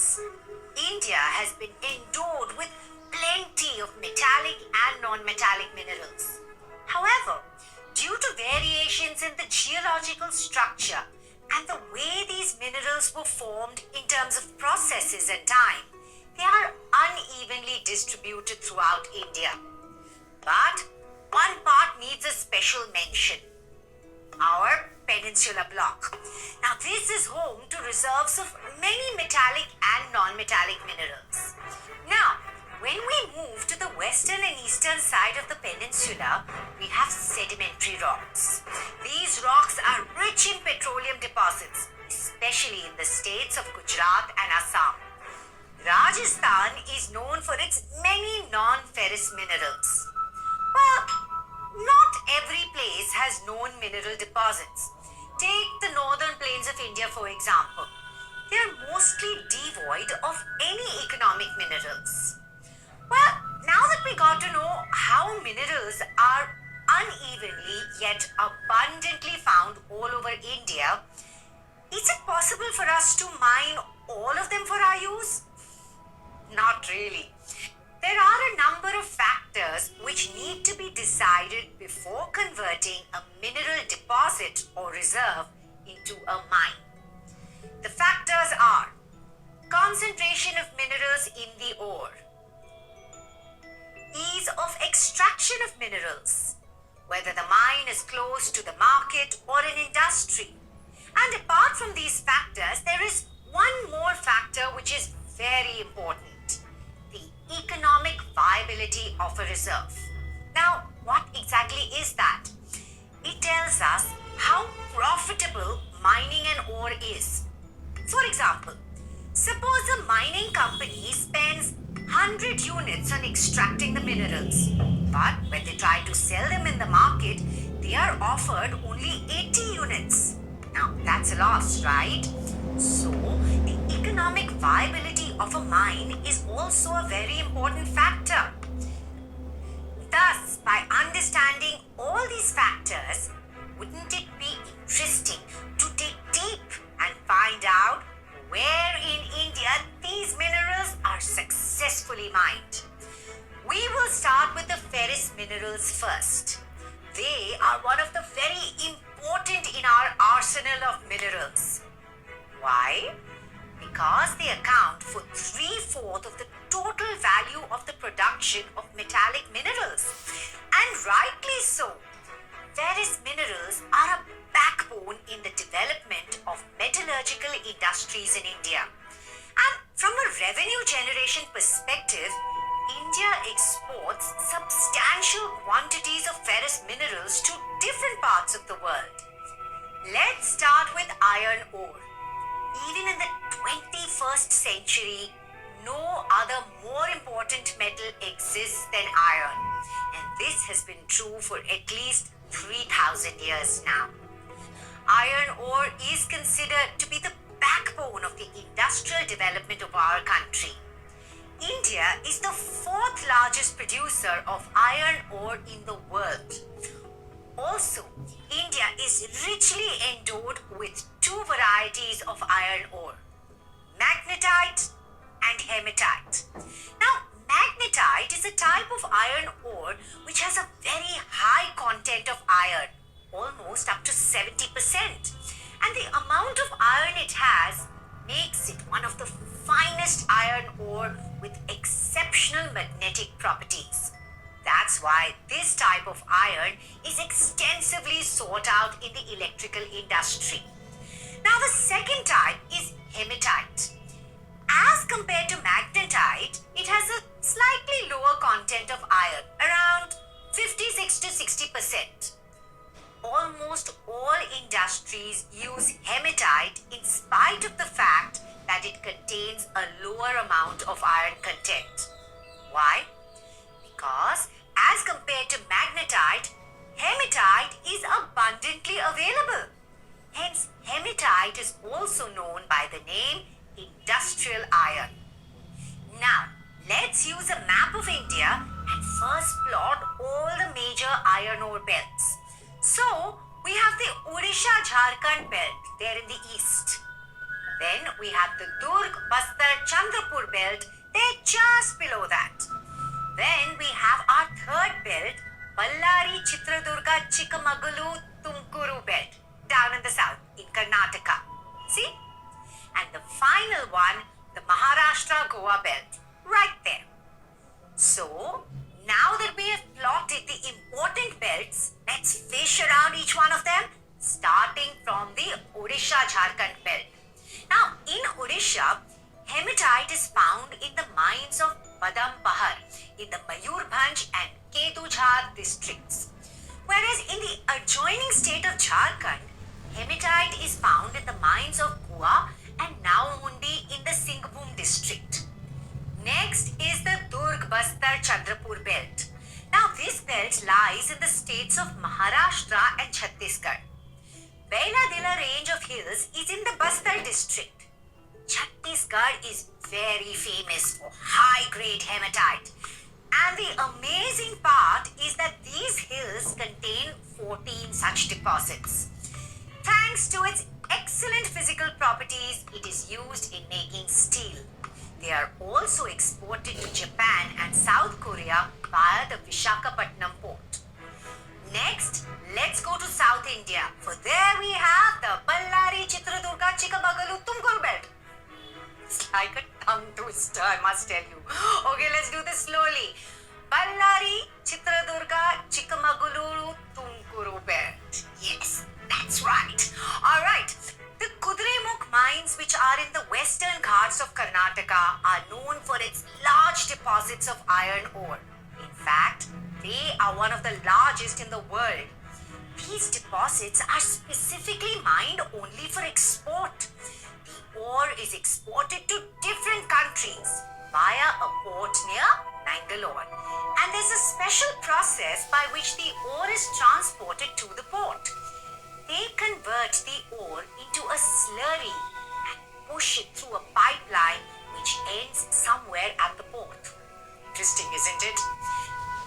minerals. India has been endowed with plenty of metallic and non-metallic minerals. However, due to variations in the geological structure and the way these minerals were formed in terms of processes and time, they are unevenly distributed throughout India. But one part needs a special mention: our Peninsula Block. Now, this is home to reserves of many metallic and non-metallic minerals. Now, when we move to the western and eastern side of the peninsula, we have sedimentary rocks. These rocks are rich in petroleum deposits, especially in the states of Gujarat and Assam. Rajasthan is known for its many non-ferrous minerals. Well, not every place has known mineral deposits. Take the northern plains of India, for example. They are mostly devoid of any economic minerals. Well, now that we got to know how minerals are unevenly yet abundantly found all over India, is it possible for us to mine all of them for our use? Not really. There are a number of factors which need to be decided before converting a mineral deposit or reserve into a mine. The factors are concentration of minerals in the ore, ease of extraction of minerals, whether the mine is close to the market or an industry. And apart from these factors, there is one more factor which is very important: the economic viability of a reserve. Now, what exactly is that? It tells us how profitable mining an ore is. For example, suppose a mining company spends 100 units on extracting the minerals, but when they try to sell them in the market, they are offered only 80 units. Now, that's a loss, right? So, the economic viability of a mine is also a very important factor. Thus, by understanding all these factors, wouldn't it be interesting to dig deep and find out where in India these minerals are successfully mined? We will start with the ferrous minerals first. They are one of the very important in our arsenal of minerals. Why? Because they account for 3/4 of the total value of the production of metallic minerals. And rightly so. Ferrous minerals are a backbone in the development of metallurgical industries in India. And from a revenue generation perspective, India exports substantial quantities of ferrous minerals to different parts of the world. Let's start with iron ore. Even in the 21st century, no other more important metal exists than iron. And this has been true for at least 3,000 years now. Iron ore is considered to be the backbone of the industrial development of our country. India is the 4th largest producer of iron ore in the world. Also, India is richly endowed with 2 varieties of iron ore: magnetite and hematite. Now, magnetite is a type of iron ore which has a very high content of iron, almost up to 70%. And the amount of iron it has makes it one of the finest iron ore with exceptional magnetic properties. That's why this type of iron is extensively sought out in the electrical industry. Now, the second type is hematite. As compared to magnetite, it has a slightly lower content of iron, around 56 to 60%. Almost all industries use hematite in spite of the fact that it contains a lower amount of iron content. Why? Because as compared to magnetite, hematite is abundantly available. Hence, hematite is also known by the name industrial iron. Now, let's use a map of India and first plot all the major iron ore belts. So, we have the Odisha-Jharkhand belt there in the east. Then we have the Durg, Bastar, the Maharashtra Goa belt, right there. So, now that we have plotted the important belts, let's fish around each one of them, starting from the Odisha Jharkhand belt. Now, in Odisha, hematite is found in the mines of Badampahar in the Mayurbhanj and Ketujhar districts. Whereas in the adjoining state of Jharkhand, hematite is found in the mines of Goa and Naumundi in the Singhbhum district. Next is the Durg Bastar Chandrapur belt. Now this belt lies in the states of Maharashtra and Chhattisgarh. Bailadila range of hills is in the Bastar district. Chhattisgarh is very famous for high-grade hematite. And the amazing part is that these hills contain 14 such deposits. Thanks to its excellent physical properties, it is used in making steel. They are also exported to Japan and South Korea via the Vishakhapatnam port. Next, let's go to South India. For there we have the Ballari, Chitradurga, Chikkamagalu, Tumkur belt. It's like a tongue twister, I must tell you. Okay, let's do this slowly. Ballari, Chitradurga, Chikkamagulu, Tumkuru belt. Yes, that's right. Alright, the Kudremukh mines, which are in the western Ghats of Karnataka, are known for its large deposits of iron ore. In fact, they are one of the largest in the world. These deposits are specifically mined only for export. The ore is exported to different countries via a port near Mangalore. And there's a special process by which the ore is transported to the port. They convert the ore into a slurry and push it through a pipeline which ends somewhere at the port. Interesting, isn't it?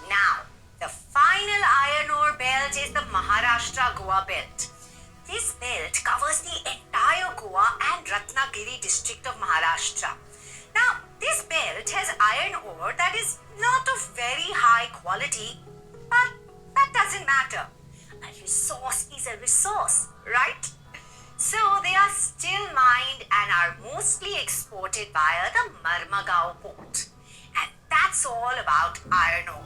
Now, the final iron ore belt is the Maharashtra Goa belt. This belt covers the entire Goa and Ratnagiri district of Maharashtra. Now, this belt has iron ore that is not of very high quality, but that doesn't matter. A resource is a resource, right? So they are still mined and are mostly exported via the Marmagao port. And that's all about iron ore.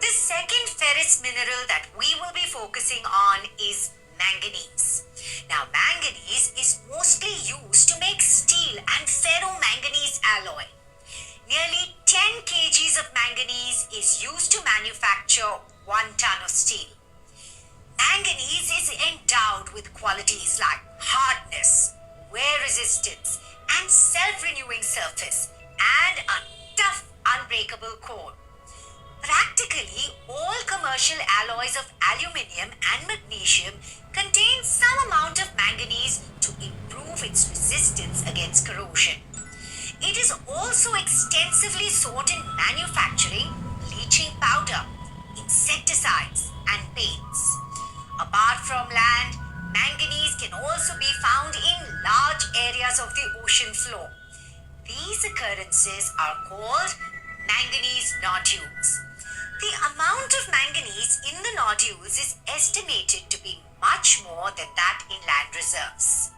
The second ferrous mineral that we will be focusing on is manganese. Now, manganese is mostly used to make steel and ferromanganese alloy. Nearly 10 kgs of manganese is used to manufacture 1 ton of steel. Manganese is endowed with qualities like hardness, wear resistance, and self-renewing surface, and a tough, unbreakable core. Practically all commercial alloys of aluminium and magnesium contain some amount of manganese to improve its resistance against corrosion. It is also extensively sought in manufacturing, bleaching powder, insecticides, and paints. Apart from land, manganese can also be found in large areas of the ocean floor. These occurrences are called manganese nodules. The amount of manganese in the nodules is estimated to be much more than that in land reserves.